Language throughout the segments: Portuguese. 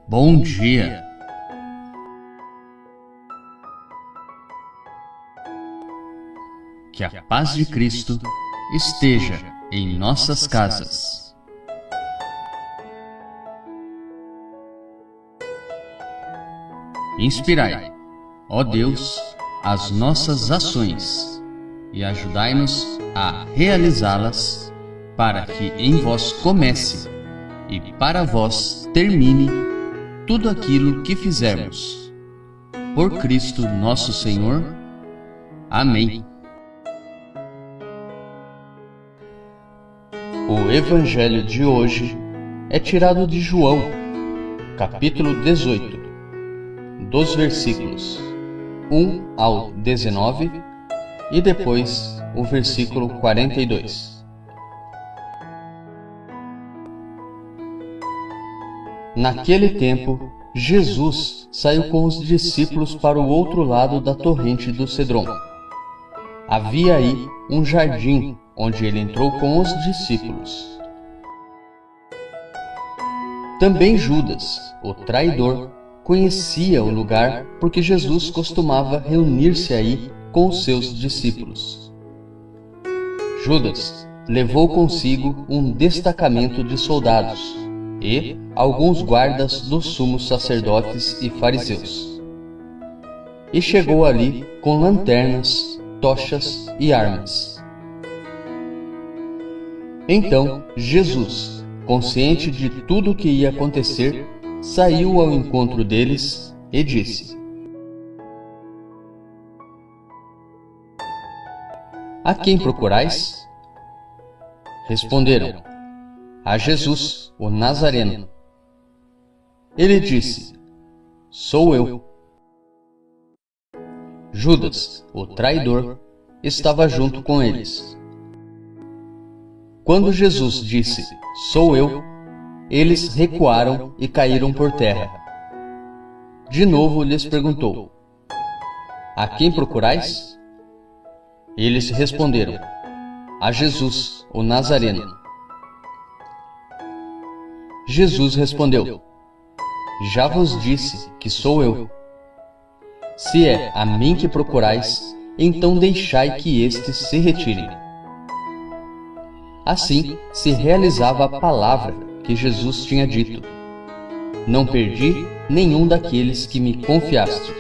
Bom dia! Que a paz de Cristo esteja em nossas casas. Inspirai, ó Deus, as nossas ações e ajudai-nos a realizá-las, para que em vós comece e para vós termine tudo aquilo que fizermos. Por Cristo nosso Senhor. Amém. O Evangelho de hoje é tirado de João, capítulo 18, dos versículos 1 ao 19 e depois o versículo 42. Naquele tempo, Jesus saiu com os discípulos para o outro lado da torrente do Cedron. Havia aí um jardim onde ele entrou com os discípulos. Também Judas, o traidor, conhecia o lugar porque Jesus costumava reunir-se aí com os seus discípulos. Judas levou consigo um destacamento de soldados e alguns guardas dos sumos sacerdotes e fariseus. E chegou ali com lanternas, tochas e armas. Então Jesus, consciente de tudo o que ia acontecer, saiu ao encontro deles e disse: A quem procurais? Responderam: A Jesus, o Nazareno. Ele disse: Sou eu. Judas, o traidor, estava junto com eles. Quando Jesus disse: Sou eu, eles recuaram e caíram por terra. De novo lhes perguntou: A quem procurais? Eles responderam: A Jesus, o Nazareno. Jesus respondeu: Já vos disse que sou eu. Se é a mim que procurais, então deixai que estes se retirem. Assim se realizava a palavra que Jesus tinha dito: Não perdi nenhum daqueles que me confiaste.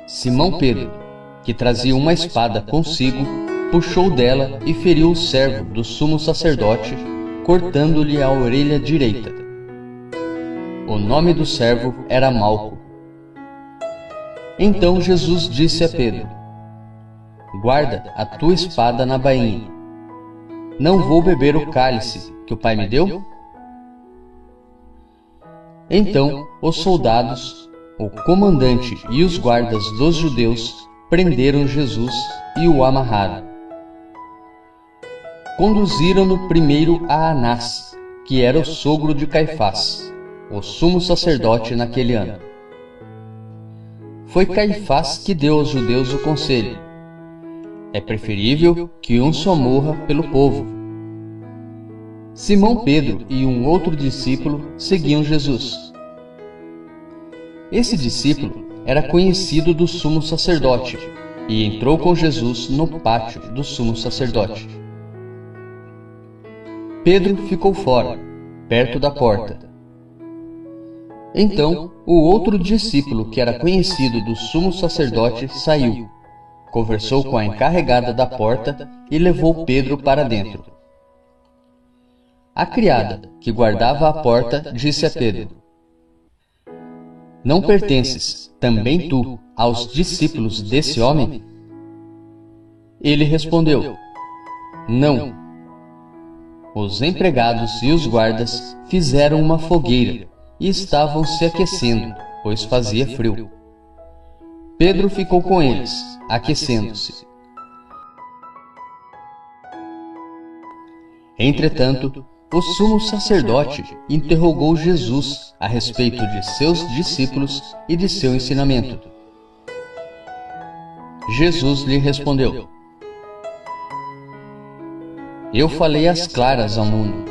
Simão Pedro, que trazia uma espada consigo, puxou dela e feriu o servo do sumo sacerdote, cortando-lhe a orelha direita. O nome do servo era Malco. Então Jesus disse a Pedro: Guarda a tua espada na bainha. Não vou beber o cálice que o Pai me deu? Então os soldados, o comandante e os guardas dos judeus prenderam Jesus e o amarraram. Conduziram-no primeiro a Anás, que era o sogro de Caifás, o sumo sacerdote naquele ano. Foi Caifás que deu aos judeus o conselho: É preferível que um só morra pelo povo. Simão Pedro e um outro discípulo seguiam Jesus. Esse discípulo era conhecido do sumo sacerdote e entrou com Jesus no pátio do sumo sacerdote. Pedro ficou fora, perto da porta. Então, o outro discípulo, que era conhecido do sumo sacerdote, saiu, conversou com a encarregada da porta e levou Pedro para dentro. A criada, que guardava a porta, disse a Pedro: Não pertences, também tu, aos discípulos desse homem? Ele respondeu: Não. Os empregados e os guardas fizeram uma fogueira e estavam se aquecendo, pois fazia frio. Pedro ficou com eles, aquecendo-se. Entretanto, o sumo sacerdote interrogou Jesus a respeito de seus discípulos e de seu ensinamento. Jesus lhe respondeu: Eu falei às claras ao mundo.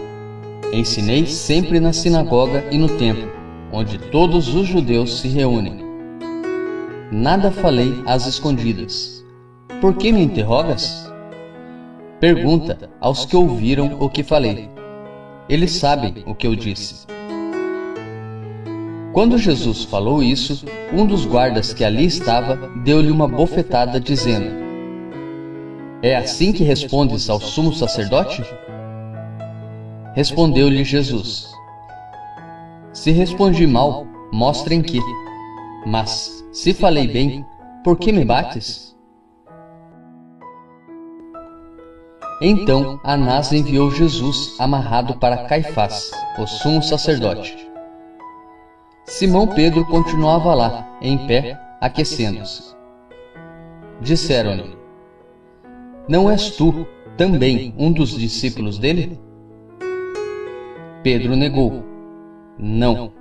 Ensinei sempre na sinagoga e no templo, onde todos os judeus se reúnem. Nada falei às escondidas. Por que me interrogas? Pergunta aos que ouviram o que falei. Eles sabem o que eu disse. Quando Jesus falou isso, um dos guardas que ali estava deu-lhe uma bofetada, dizendo: É assim que respondes ao sumo sacerdote? Respondeu-lhe Jesus: Se respondi mal, mostra em que. Mas, se falei bem, por que me bates? Então Anás enviou Jesus amarrado para Caifás, o sumo sacerdote. Simão Pedro continuava lá, em pé, aquecendo-se. Disseram-lhe: Não és tu também um dos discípulos dele? Pedro negou: Não.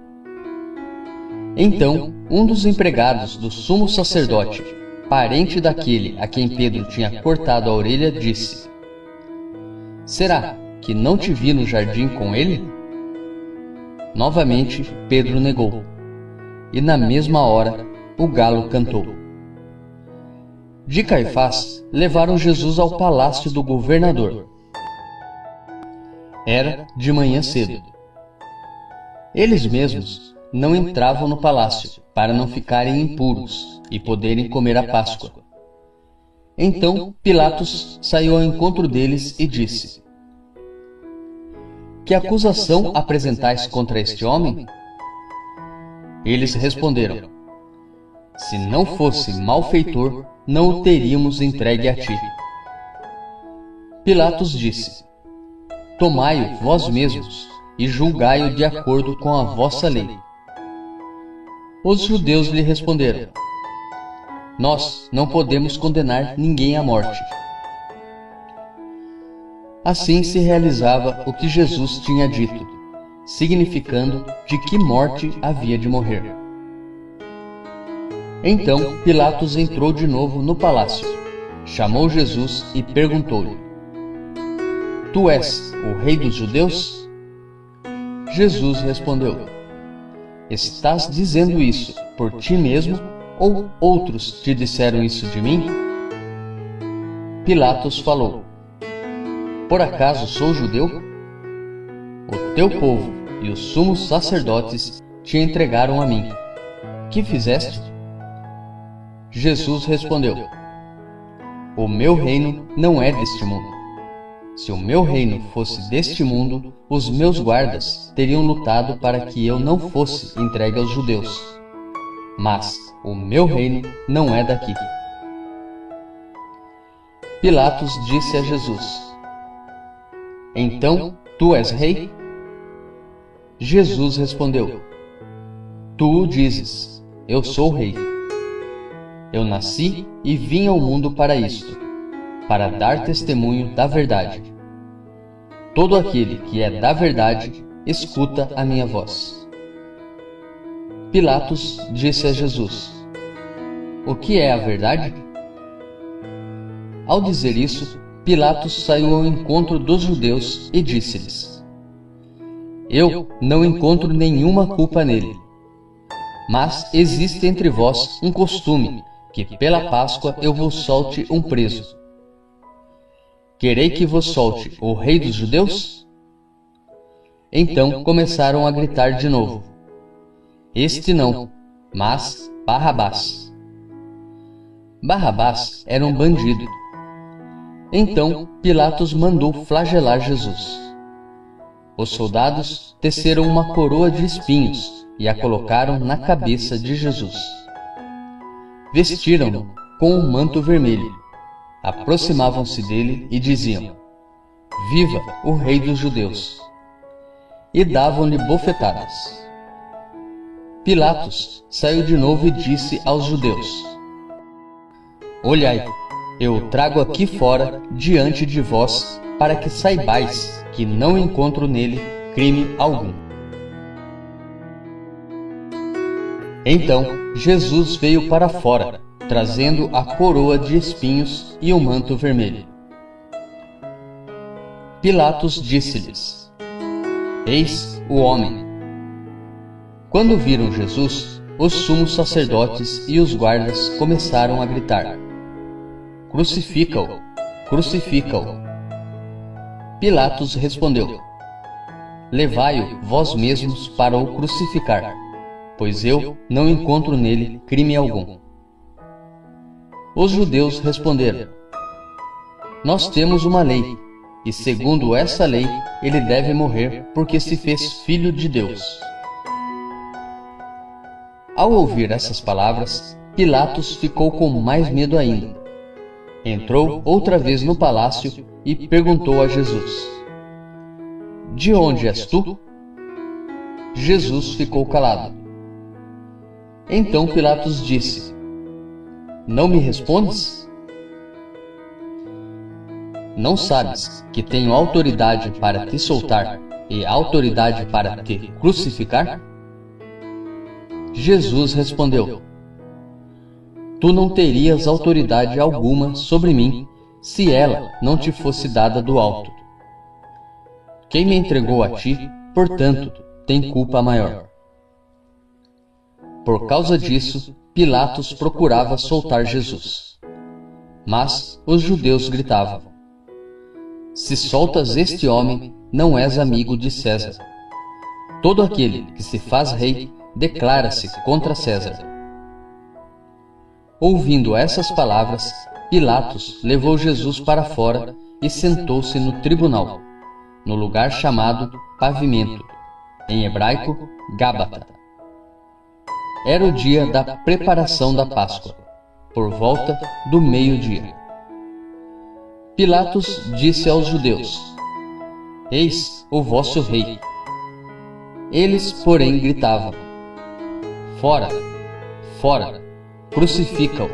Então, um dos empregados do sumo sacerdote, parente daquele a quem Pedro tinha cortado a orelha, disse: Será que não te vi no jardim com ele? Novamente, Pedro negou. E na mesma hora, o galo cantou. De Caifás, levaram Jesus ao palácio do governador. Era de manhã cedo. Eles mesmos não entravam no palácio para não ficarem impuros e poderem comer a Páscoa. Então Pilatos saiu ao encontro deles e disse: Que acusação apresentais contra este homem? Eles responderam: Se não fosse malfeitor, não o teríamos entregue a ti. Pilatos disse: Tomai-o vós mesmos e julgai-o de acordo com a vossa lei. Os judeus lhe responderam: Nós não podemos condenar ninguém à morte. Assim se realizava o que Jesus tinha dito, significando de que morte havia de morrer. Então Pilatos entrou de novo no palácio, chamou Jesus e perguntou-lhe: Tu és o rei dos judeus? Jesus respondeu: Estás dizendo isso por ti mesmo ou outros te disseram isso de mim? Pilatos falou: Por acaso sou judeu? O teu povo e os sumos sacerdotes te entregaram a mim. Que fizeste? Jesus respondeu: O meu reino não é deste mundo. Se o meu reino fosse deste mundo, os meus guardas teriam lutado para que eu não fosse entregue aos judeus. Mas o meu reino não é daqui. Pilatos disse a Jesus: Então tu és rei? Jesus respondeu: Tu o dizes, eu sou rei. Eu nasci e vim ao mundo para isto, para dar testemunho da verdade. Todo aquele que é da verdade, escuta a minha voz. Pilatos disse a Jesus: O que é a verdade? Ao dizer isso, Pilatos saiu ao encontro dos judeus e disse-lhes: Eu não encontro nenhuma culpa nele. Mas existe entre vós um costume, que pela Páscoa eu vos solte um preso. Querei que vos solte o rei dos judeus? Então começaram a gritar de novo: Este não, mas Barrabás. Barrabás era um bandido. Então Pilatos mandou flagelar Jesus. Os soldados teceram uma coroa de espinhos e a colocaram na cabeça de Jesus. Vestiram-no com um manto vermelho, aproximavam-se dele e diziam: Viva o rei dos judeus! E davam-lhe bofetadas. Pilatos saiu de novo e disse aos judeus: Olhai, eu o trago aqui fora diante de vós, para que saibais que não encontro nele crime algum. Então Jesus veio para fora, trazendo a coroa de espinhos e o manto vermelho. Pilatos disse-lhes: Eis o homem. Quando viram Jesus, os sumos sacerdotes e os guardas começaram a gritar: Crucifica-o! Crucifica-o! Pilatos respondeu: Levai-o vós mesmos para o crucificar, pois eu não encontro nele crime algum. Os judeus responderam: Nós temos uma lei, e segundo essa lei ele deve morrer porque se fez filho de Deus. Ao ouvir essas palavras, Pilatos ficou com mais medo ainda. Entrou outra vez no palácio e perguntou a Jesus: De onde és tu? Jesus ficou calado. Então Pilatos disse: Não me respondes? Não sabes que tenho autoridade para te soltar e autoridade para te crucificar? Jesus respondeu: Tu não terias autoridade alguma sobre mim se ela não te fosse dada do alto. Quem me entregou a ti, portanto, tem culpa maior. Por causa disso, Pilatos procurava soltar Jesus. Mas os judeus gritavam: Se soltas este homem, não és amigo de César. Todo aquele que se faz rei declara-se contra César. Ouvindo essas palavras, Pilatos levou Jesus para fora e sentou-se no tribunal, no lugar chamado Pavimento, em hebraico, Gábata. Era o dia da preparação da Páscoa, por volta do meio-dia. Pilatos disse aos judeus: Eis o vosso rei. Eles, porém, gritavam: Fora! Fora! Crucifica-o!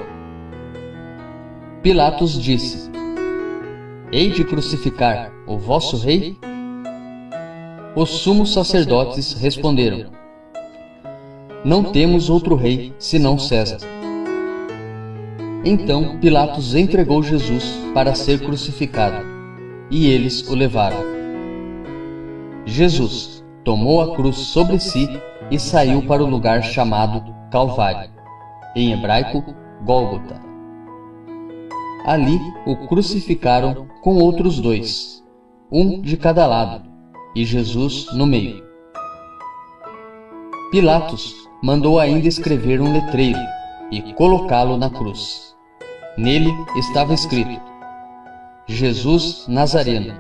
Pilatos disse: Hei de crucificar o vosso rei? Os sumos sacerdotes responderam: Não temos outro rei senão César. Então Pilatos entregou Jesus para ser crucificado, e eles o levaram. Jesus tomou a cruz sobre si e saiu para o lugar chamado Calvário, em hebraico, Gólgota. Ali o crucificaram com outros dois, um de cada lado, e Jesus no meio. Pilatos mandou ainda escrever um letreiro e colocá-lo na cruz. Nele estava escrito: Jesus Nazareno,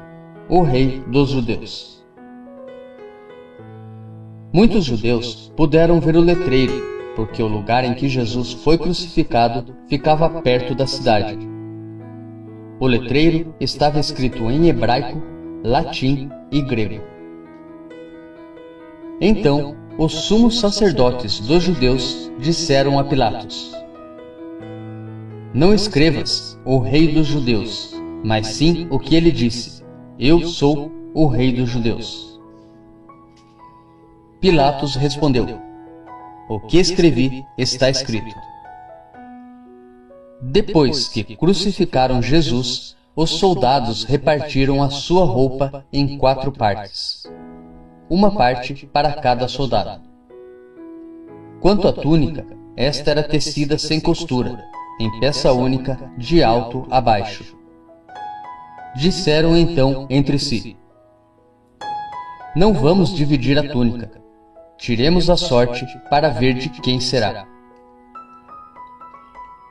o Rei dos Judeus. Muitos judeus puderam ver o letreiro, porque o lugar em que Jesus foi crucificado ficava perto da cidade. O letreiro estava escrito em hebraico, latim e grego. Então, os sumos sacerdotes dos judeus disseram a Pilatos: Não escrevas o Rei dos Judeus, mas sim o que ele disse: Eu sou o Rei dos Judeus. Pilatos respondeu: O que escrevi está escrito. Depois que crucificaram Jesus, os soldados repartiram a sua roupa em 4 partes, uma parte para cada soldado. Quanto à túnica, esta era tecida sem costura, em peça única, de alto a baixo. Disseram então entre si: Não vamos dividir a túnica. Tiremos a sorte para ver de quem será.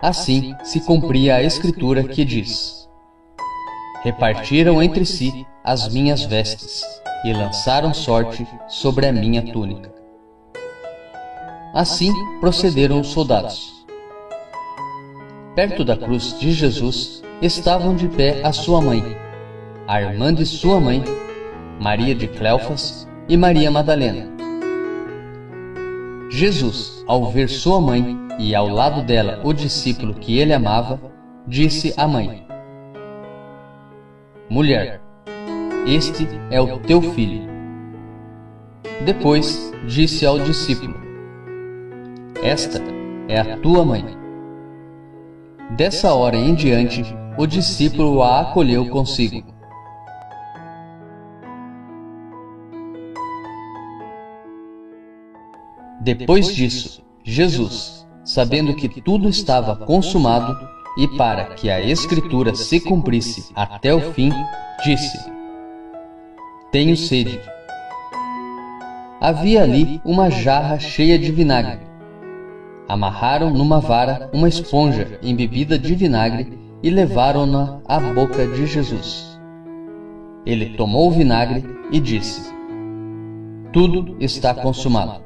Assim se cumpria a escritura que diz: Repartiram entre si as minhas vestes e lançaram sorte sobre a minha túnica. Assim procederam os soldados. Perto da cruz de Jesus estavam de pé a sua mãe, a irmã de sua mãe, Maria de Cleofas e Maria Madalena. Jesus, ao ver sua mãe e ao lado dela o discípulo que ele amava, disse à mãe: Mulher, este é o teu filho. Depois disse ao discípulo: Esta é a tua mãe. Dessa hora em diante, o discípulo a acolheu consigo. Depois disso, Jesus, sabendo que tudo estava consumado, e para que a Escritura se cumprisse até o fim, disse: Tenho sede. Havia ali uma jarra cheia de vinagre. Amarraram numa vara uma esponja embebida de vinagre e levaram-na à boca de Jesus. Ele tomou o vinagre e disse: Tudo está consumado.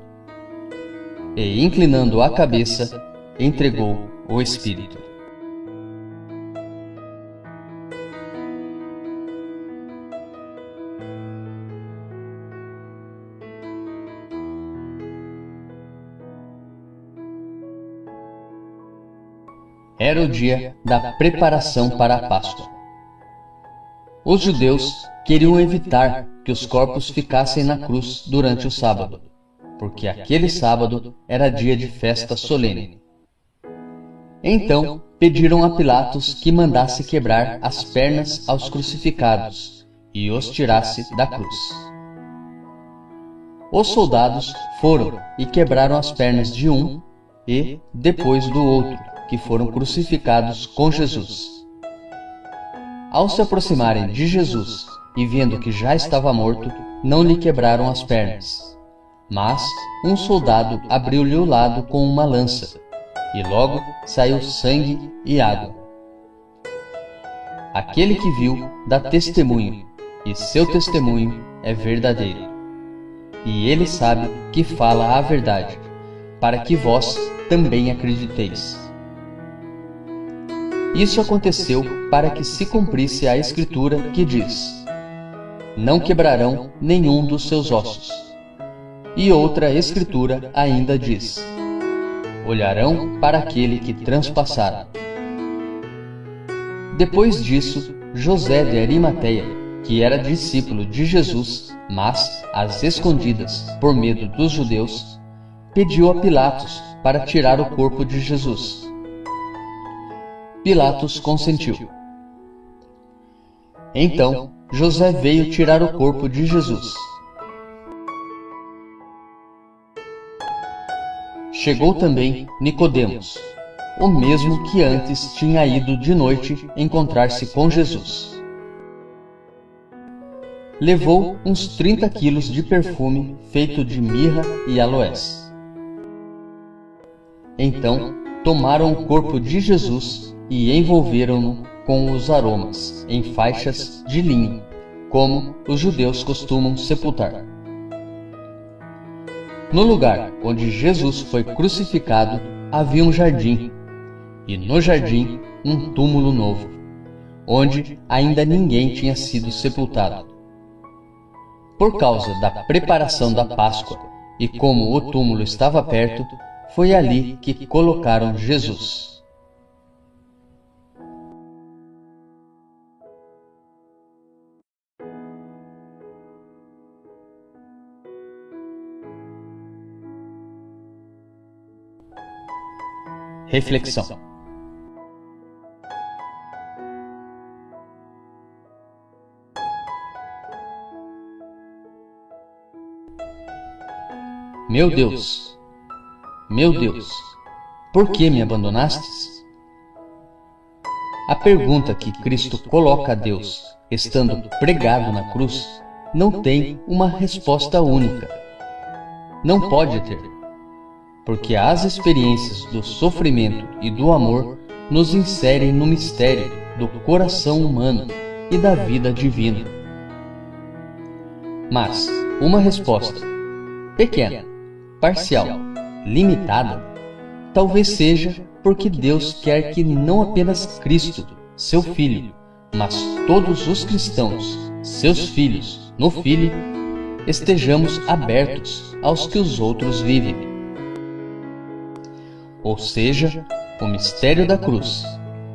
E, inclinando a cabeça, entregou o Espírito. Era o dia da preparação para a Páscoa. Os judeus queriam evitar que os corpos ficassem na cruz durante o sábado, porque aquele sábado era dia de festa solene. Então pediram a Pilatos que mandasse quebrar as pernas aos crucificados e os tirasse da cruz. Os soldados foram e quebraram as pernas de um e, depois do outro, que foram crucificados com Jesus. Ao se aproximarem de Jesus e vendo que já estava morto, não lhe quebraram as pernas. Mas um soldado abriu-lhe o lado com uma lança, e logo saiu sangue e água. Aquele que viu dá testemunho, e seu testemunho é verdadeiro. E ele sabe que fala a verdade, para que vós também acrediteis. Isso aconteceu para que se cumprisse a Escritura que diz: Não quebrarão nenhum dos seus ossos. E outra Escritura ainda diz: Olharão para aquele que transpassaram. Depois disso, José de Arimateia, que era discípulo de Jesus, mas às escondidas, por medo dos judeus, pediu a Pilatos para tirar o corpo de Jesus. Pilatos consentiu. Então, José veio tirar o corpo de Jesus. Chegou também Nicodemos, o mesmo que antes tinha ido de noite encontrar-se com Jesus. Levou uns 30 quilos de perfume feito de mirra e aloés. Então, tomaram o corpo de Jesus e envolveram-no com os aromas em faixas de linho, como os judeus costumam sepultar. No lugar onde Jesus foi crucificado havia um jardim, e no jardim um túmulo novo, onde ainda ninguém tinha sido sepultado. Por causa da preparação da Páscoa, e como o túmulo estava perto, foi ali que colocaram Jesus. Reflexão. Meu Deus, por que me abandonastes? A pergunta que Cristo coloca a Deus, estando pregado na cruz, não tem uma resposta única. Não pode ter. Porque as experiências do sofrimento e do amor nos inserem no mistério do coração humano e da vida divina. Mas uma resposta pequena, parcial, limitada, talvez seja porque Deus quer que não apenas Cristo, seu Filho, mas todos os cristãos, seus filhos, no Filho, estejamos abertos aos que os outros vivem. Ou seja, o mistério da cruz,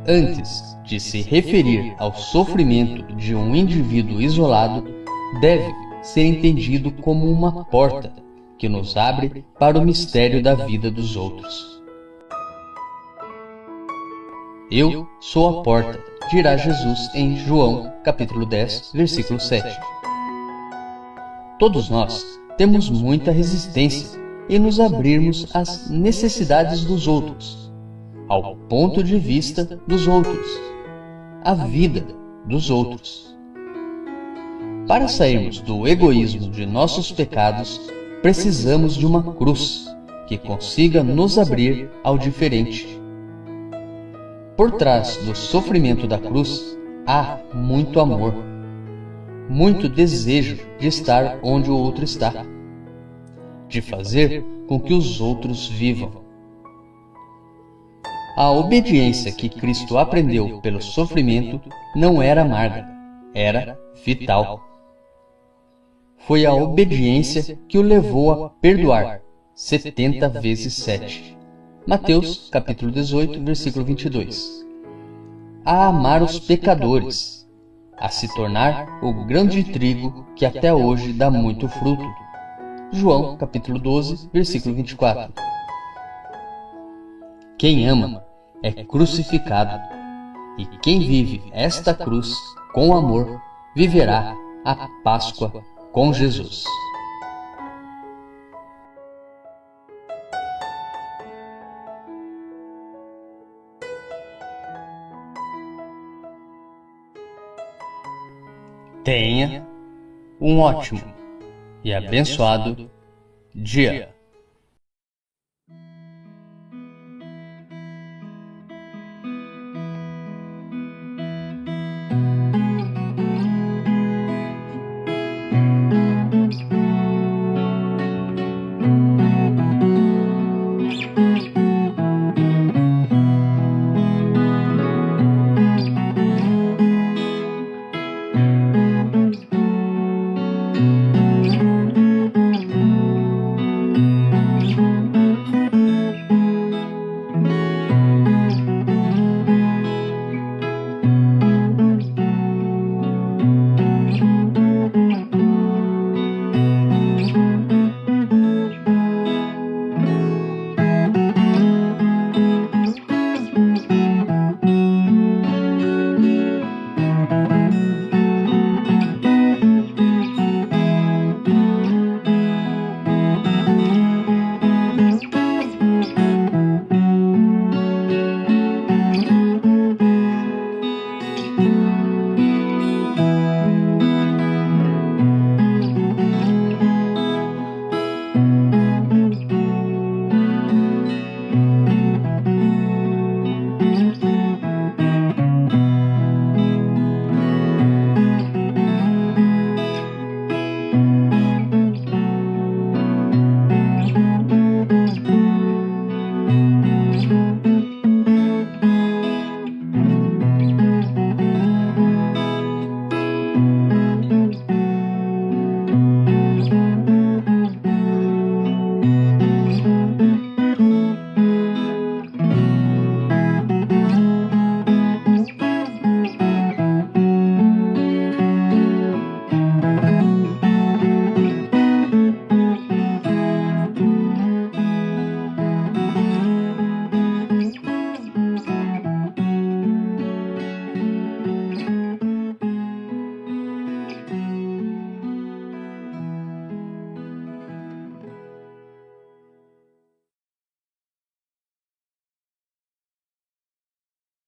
antes de se referir ao sofrimento de um indivíduo isolado, deve ser entendido como uma porta que nos abre para o mistério da vida dos outros. Eu sou a porta, dirá Jesus em João, capítulo 10, versículo 7. Todos nós temos muita resistência em nos abrirmos às necessidades dos outros, ao ponto de vista dos outros, à vida dos outros. Para sairmos do egoísmo de nossos pecados, precisamos de uma cruz que consiga nos abrir ao diferente. Por trás do sofrimento da cruz há muito amor, muito desejo de estar onde o outro está, de fazer com que os outros vivam. A obediência que Cristo aprendeu pelo sofrimento não era amarga, era vital. Foi a obediência que o levou a perdoar 70 vezes 7. Mateus, capítulo 18, versículo 22. A amar os pecadores, a se tornar o grão de trigo que até hoje dá muito fruto. João, capítulo 12, versículo 24. Quem ama é crucificado, e quem vive esta cruz com amor viverá a Páscoa com Jesus. Tenha um ótimo e abençoado dia.